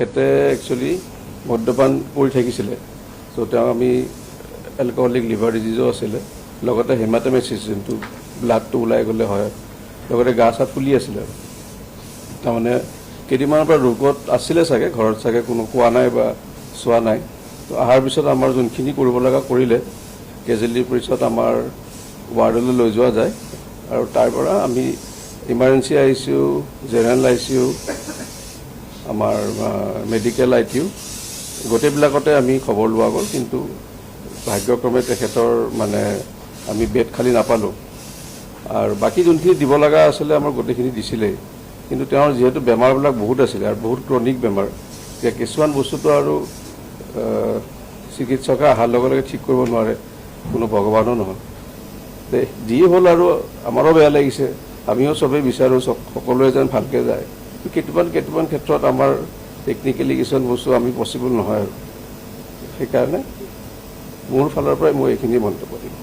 তেখেতে একচুৱেলি মদ্যপান কৰি থাকিছিলে। চ' তেওঁ আমি এলকহলিক লিভাৰ ডিজিজো আছিলে, লগতে হেমাটেমেচিছ যোনটো ব্লাডটো ওলাই গ'লে হয়, লগতে গা চা ফুলি আছিলে। তাৰমানে কেইদিনমানৰ পৰা ৰোগত আছিলে চাগে, ঘৰত চাগে কোনো কোৱা নাই বা চোৱা নাই। তো অহাৰ পিছত আমাৰ যোনখিনি কৰিব লগা কৰিলে, কেজুৱেলিটিৰ পিছত আমাৰ ৱাৰ্ডলৈ লৈ যোৱা যায় আৰু তাৰ পৰা আমি ইমাৰ্জেঞ্চি ICU, জেনেৰেল ICU, আমাৰ মেডিকেল ITU গোটেইবিলাকতে আমি খবৰ লোৱা গ'ল। কিন্তু ভাগ্যক্ৰমে তেখেতৰ মানে আমি বেড খালি নাপালোঁ। আৰু বাকী যোনখিনি দিব লগা আছিলে আমাৰ গোটেইখিনি দিছিলেই। কিন্তু তেওঁৰ যিহেতু বেমাৰবিলাক বহুত আছিলে আৰু বহুত ক্ৰনিক বেমাৰ, এতিয়া কিছুমান বস্তুটো আৰু চিকিৎসকে অহাৰ লগে লগে ঠিক কৰিব নোৱাৰে, কোনো ভগৱানো নহয়। যি হ'ল আৰু আমাৰো বেয়া লাগিছে, আমিও চবেই বিচাৰোঁ সকলোৱে যেন ভালকৈ যায়। কেইটামান ক্ষেত্ৰত আমাৰ টেকনিকেলি কিছুমান বস্তু আমি পচিবল নহয় আৰু সেইকাৰণে মোৰ ফালৰ পৰাই মই এইখিনি মন্তব্য দিম।